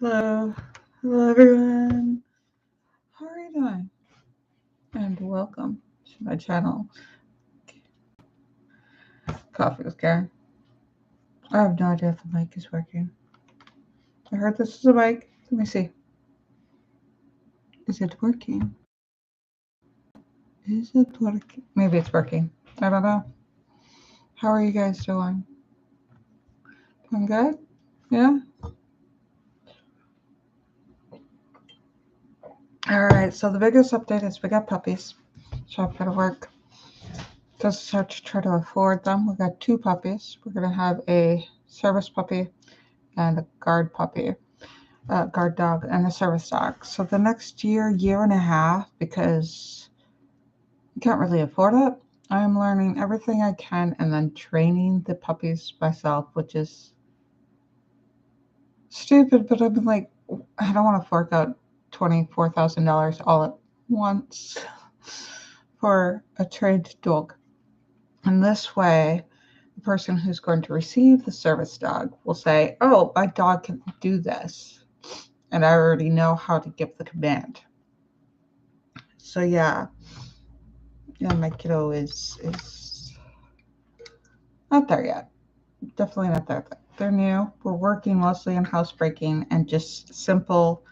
Hello, hello everyone. How are you doing? And welcome to my channel, Coffee with Caren. I have no idea if the mic is working. I heard this is a mic. Let me see. Is it working? Is it working? Maybe it's working. I don't know. How are you guys doing? Doing good? Yeah? Alright, so the biggest update is we got puppies. So I've got to work just to try to afford them. We got 2 puppies. We're going to have a service puppy and a guard puppy. Guard dog and a service dog. So the next year and a half, because I can't really afford it, I'm learning everything I can and then training the puppies myself, which is stupid, but I've been like, I don't want to fork out $24,000 all at once for a trained dog. And this way, the person who's going to receive the service dog will say, oh, my dog can do this. And I already know how to give the command. So yeah, my kiddo is not there yet. Definitely not there. They're new. We're working mostly on housebreaking and just simple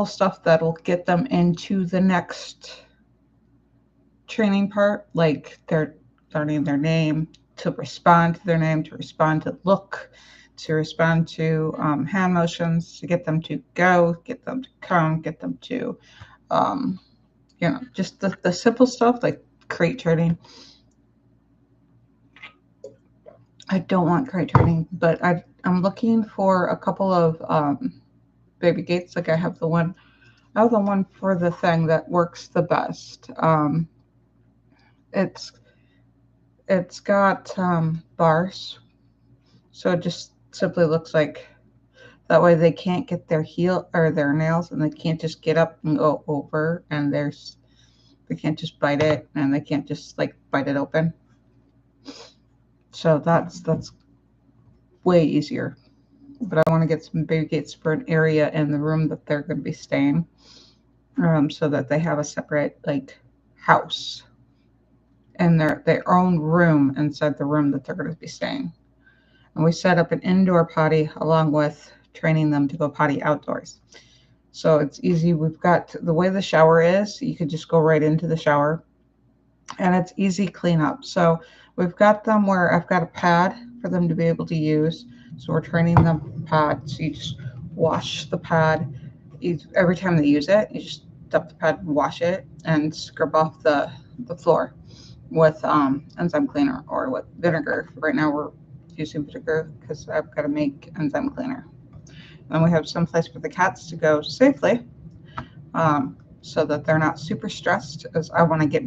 stuff that'll get them into the next training part, like they're learning their name, to respond to their name, to respond to look, to respond to hand motions, to get them to go, get them to come, get them to just the simple stuff like crate training. I don't want crate training, but I'm looking for a couple of baby gates. Like I have the one for the thing that works the best. It's got bars, so it just simply looks like that way they can't get their heel or their nails, and they can't just get up and go over, and they can't just bite it, and they can't just like bite it open. So that's way easier. But I want to get some baby gates for an area in the room that they're going to be staying, so that they have a separate like house and their own room inside the room that they're going to be staying. And we set up an indoor potty along with training them to go potty outdoors. So it's easy. We've got the way the shower is, you could just go right into the shower, and it's easy cleanup. So we've got them where I've got a pad for them to be able to use. So we're training them pad. So you just wash the pad. Every time they use it, you just dump the pad and wash it and scrub off the floor with enzyme cleaner or with vinegar. Right now we're using vinegar because I've got to make enzyme cleaner. And we have some place for the cats to go safely, so that they're not super stressed, as I want to get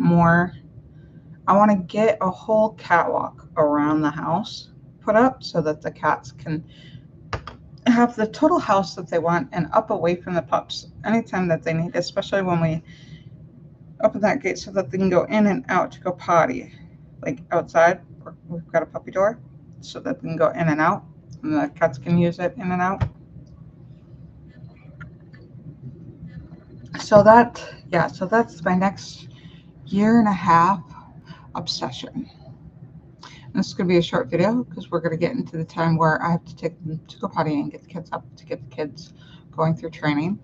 a whole catwalk around the house put up so that the cats can have the total house that they want and up away from the pups anytime that they need, especially when we open that gate so that they can go in and out to go potty, like outside. We've got a puppy door so that they can go in and out, and the cats can use it in and out. So that's my next year and a half obsession. And this is going to be a short video because we're going to get into the time where I have to take them to go potty and get the kids up, to get the kids going through training.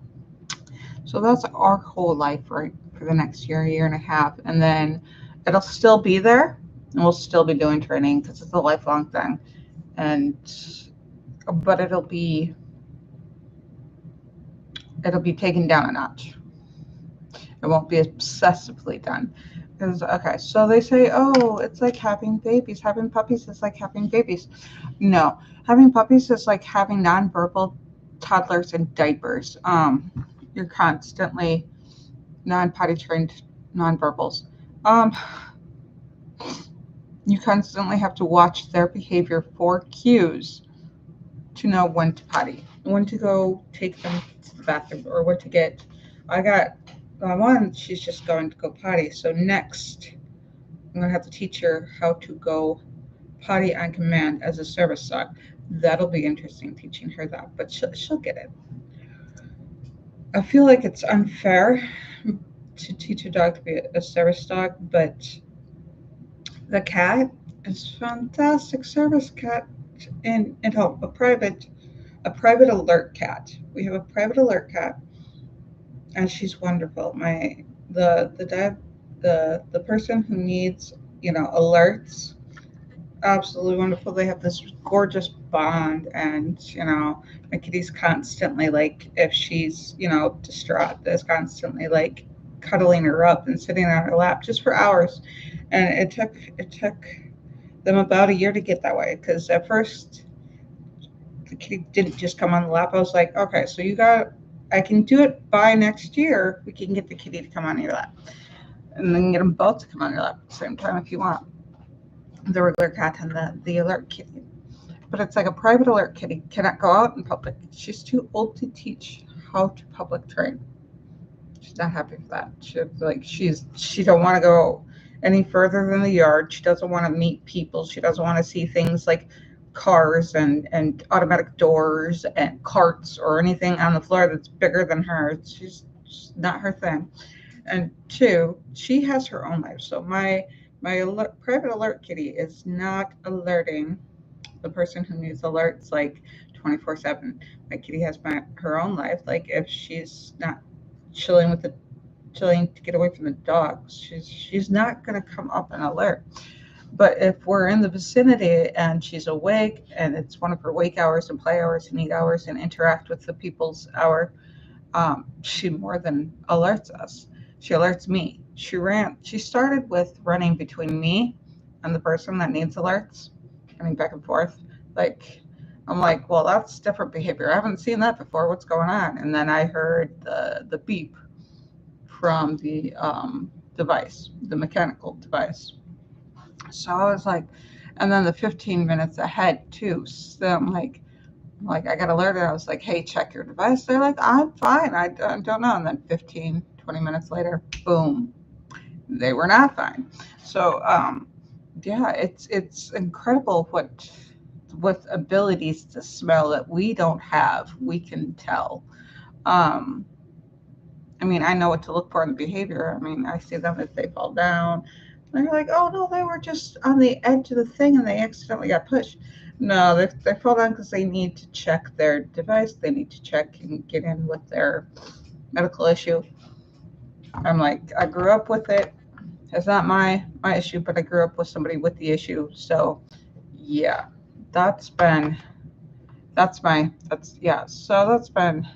So that's our whole life, right, for the next year and a half. And then it'll still be there, and we'll still be doing training because it's a lifelong thing. But it'll be taken down a notch. It won't be obsessively done. Okay, so they say, oh, it's like having babies. Having puppies is like having babies. No, having puppies is like having nonverbal toddlers in diapers. You're constantly non-potty trained nonverbals. You constantly have to watch their behavior for cues to know when to potty, when to go take them to the bathroom, or what to get. I got one, she's just going to go potty. So next, I'm going to have to teach her how to go potty on command as a service dog. That'll be interesting teaching her that, but she'll get it. I feel like it's unfair to teach a dog to be a service dog, but the cat is fantastic service cat in home, a private alert cat. We have a private alert cat, and she's wonderful. The dad the person who needs, alerts, absolutely wonderful. They have this gorgeous bond, and my kitty's constantly like, if she's distraught, is constantly like cuddling her up and sitting on her lap just for hours. And it took them about a year to get that way, because at first the kitty didn't just come on the lap. I was like, okay, so I can do it by next year. We can get the kitty to come on your lap, and then get them both to come on your lap at the same time if you want. The regular cat and the alert kitty. But it's like a private alert kitty cannot go out in public. She's too old to teach how to public train. She's not happy for that. She don't want to go any further than the yard. She doesn't want to meet people. She doesn't want to see things like cars and automatic doors and carts or anything on the floor that's bigger than her. She's not her thing. And two, she has her own life. So my private alert kitty is not alerting the person who needs alerts like 24/7. My kitty has her own life. Like if she's not chilling to get away from the dogs, she's not going to come up and alert. But if we're in the vicinity and she's awake and it's one of her wake hours and play hours and eat hours and interact with the people's hour, she more than alerts us. She alerts me. She started with running between me and the person that needs alerts, running back and forth. Like, I'm like, well, that's different behavior. I haven't seen that before. What's going on? And then I heard the beep from the device, the mechanical device. So I was like, and then the 15 minutes ahead too. So I'm like I got alerted. I was like, hey, check your device. They're like, I'm fine. I don't know. And then 15, 20 minutes later, boom, they were not fine. So yeah, it's incredible what with abilities to smell that we don't have, we can tell. Um, I mean, I know what to look for in the behavior. I mean, I see them if they fall down. They're like, oh no, they were just on the edge of the thing and they accidentally got pushed. No, they fall down because they need to check their device. They need to check and get in with their medical issue. I'm like, I grew up with it. It's not my issue, but I grew up with somebody with the issue. So yeah, that's been so that's been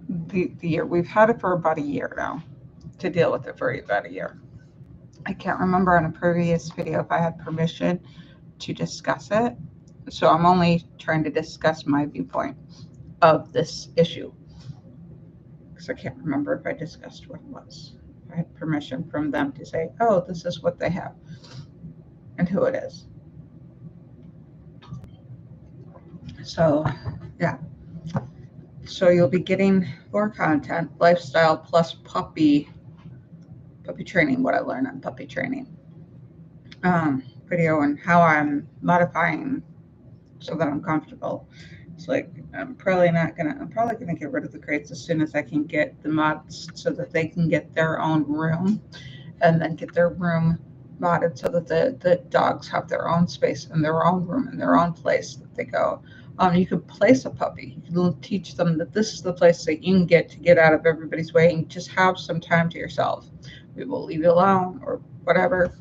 the year. We've had it for about a year now, to deal with it for about a year. I can't remember in a previous video if I had permission to discuss it. So I'm only trying to discuss my viewpoint of this issue, because I can't remember if I discussed what it was. I had permission from them to say, oh, this is what they have and who it is. So yeah. So you'll be getting more content, lifestyle plus puppy training, what I learned on puppy training. Video and how I'm modifying so that I'm comfortable. It's like I'm probably gonna get rid of the crates as soon as I can get the mods so that they can get their own room, and then get their room modded so that the dogs have their own space and their own room and their own place that they go. You can place a puppy. You can teach them that this is the place that you can get out of everybody's way and just have some time to yourself. We will leave you alone or whatever.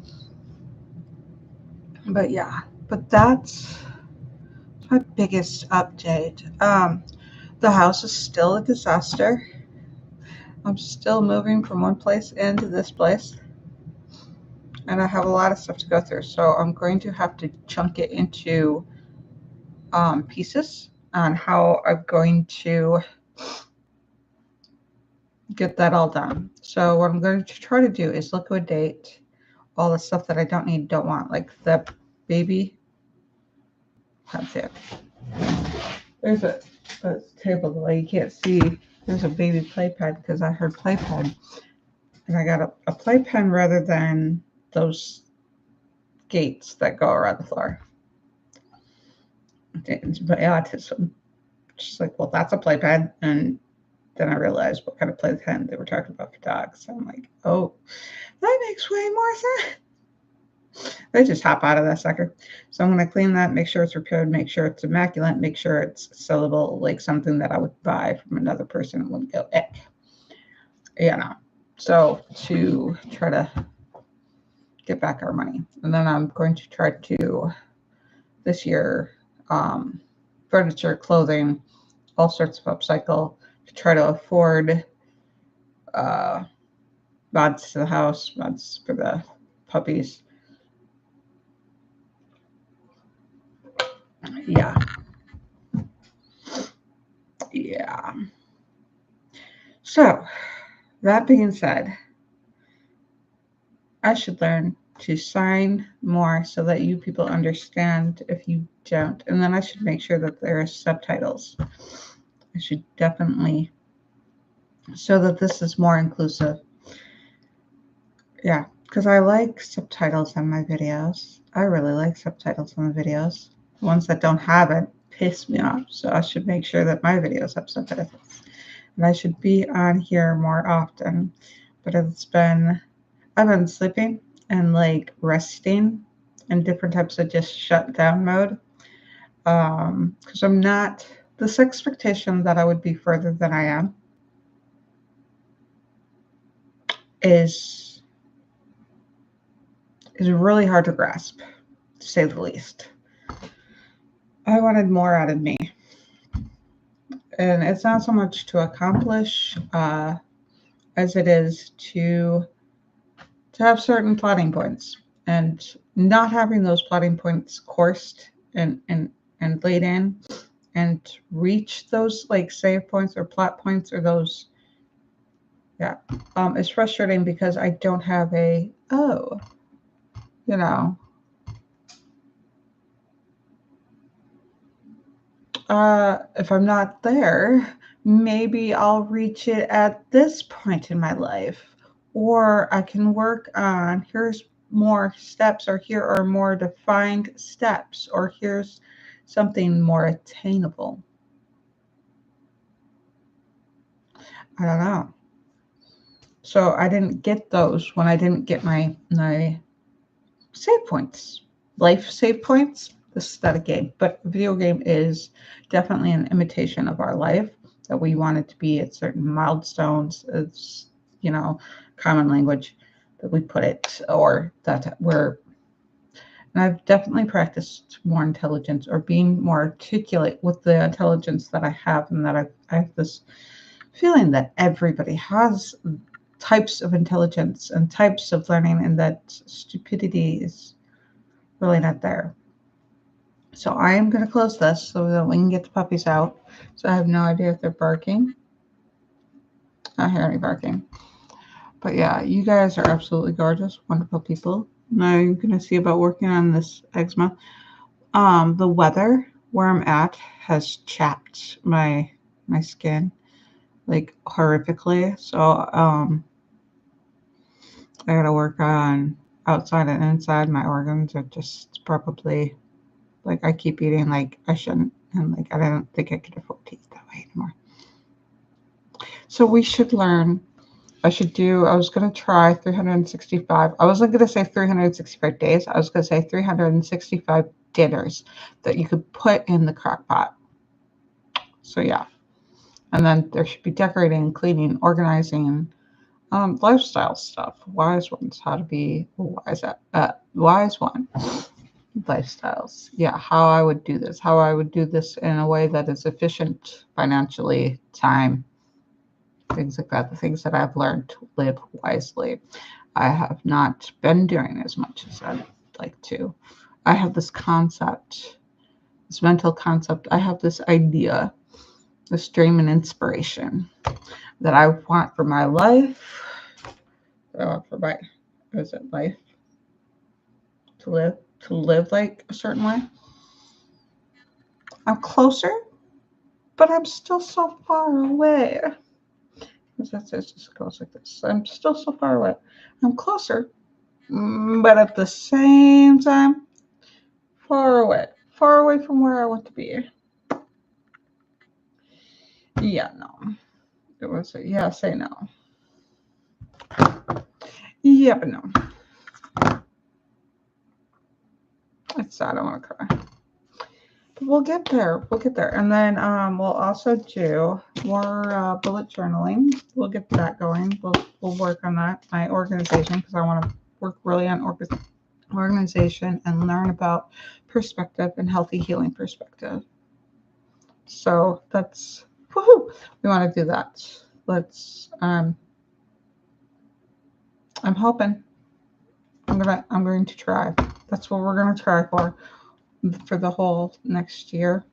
But yeah, but that's my biggest update. The house is still a disaster. I'm still moving from one place into this place, and I have a lot of stuff to go through. So I'm going to have to chunk it into pieces on how I'm going to get that all done. So what I'm going to try to do is liquidate all the stuff that I don't need, don't want, like the baby. That's it. There's a table the way you can't see. There's a baby playpen because I heard playpen, and I got a playpen rather than those gates that go around the floor. it's my autism. She's like, well, that's a playpen. And then I realized what kind of playpen they were talking about for dogs. So I'm like, oh, that makes way more sense. They just hop out of that sucker. So I'm going to clean that, make sure it's repaired, make sure it's immaculate, make sure it's sellable, like something that I would buy from another person and wouldn't go, eh. You know. So to try to get back our money. And then I'm going to try to, this year, furniture, clothing, all sorts of upcycle to try to afford mods to the house, mods for the puppies. Yeah. Yeah. So, that being said, I should learn to sign more so that you people understand if you don't. And then I should make sure that there are subtitles. I should definitely, so that this is more inclusive. Yeah, because I like subtitles on my videos. I really like subtitles on the videos. The ones that don't have it piss me off. So I should make sure that my videos have subtitles. And I should be on here more often. But I've been sleeping and like resting in different types of just shut down mode. Because I'm not, this expectation that I would be further than I am is really hard to grasp, to say the least. I wanted more out of me. And it's not so much to accomplish as it is to have certain plotting points. And not having those plotting points coursed and laid in and reach those like save points or plot points or those, yeah, it's frustrating because I don't have a, oh, you know, if I'm not there, maybe I'll reach it at this point in my life. Or I can work on, here's more steps, or here are more defined steps, or here's something more attainable. I don't know. So I didn't get those when I didn't get my save points, life save points. This is not a game, but a video game is definitely an imitation of our life, that we want it to be at certain milestones. It's, common language that we put it, or that we're, and I've definitely practiced more intelligence or being more articulate with the intelligence that I have, and that I have this feeling that everybody has types of intelligence and types of learning, and that stupidity is really not there. So I am going to close this so that we can get the puppies out. So I have no idea if they're barking. I don't hear any barking. But yeah, you guys are absolutely gorgeous, wonderful people. Now I'm going to see about working on this eczema. The weather where I'm at has chapped my skin like horrifically. So I got to work on outside and inside. My organs are just probably, like, I keep eating like I shouldn't, and like I don't think I could afford to eat that way anymore. So we should learn. I was going to try 365. I wasn't going to say 365 days. I was going to say 365 dinners that you could put in the crock pot. So yeah. And then there should be decorating, cleaning, organizing, lifestyle stuff. Wise ones, how to be a wise one. Lifestyles. Yeah, how I would do this in a way that is efficient financially, time, things like that, the things that I've learned to live wisely. I have not been doing as much as I'd like to. I have this concept, this mental concept. I have this idea, this dream and inspiration that I want for my life. Life? To live like a certain way. I'm closer, but I'm still so far away. It just goes like this. I'm still so far away. I'm closer, but at the same time, far away. far away from where I want to be. Yeah, no. It was a yeah, say no. Yeah, but no. It's sad. I want to cry. But we'll get there. We'll get there. And then we'll also do more bullet journaling. We'll get that going. We'll work on that. My organization, because I want to work really on organization and learn about perspective and healthy healing perspective. So that's woohoo. We want to do that. Let's I'm hoping. I'm going to try. That's what we're gonna try for the whole next year.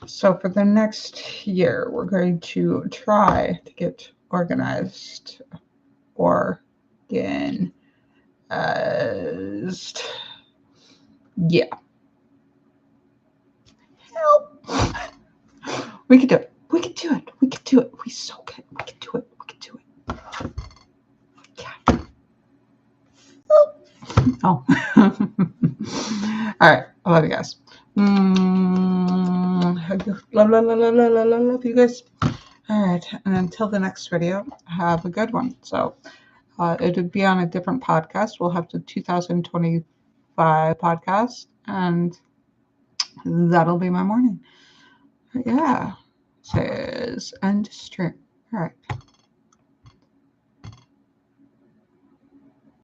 So for the next year, we're going to try to get organized. Organized. Yeah. Help. We could do it. We could do it. We could do it. We so good. We could do it. We could do it. Yeah. Oh. All right. I love you guys. Love you guys. All right. And until the next video, have a good one. So it'll be on a different podcast. We'll have the 2025 podcast, and that'll be my morning. Yeah. Says end stream. All right.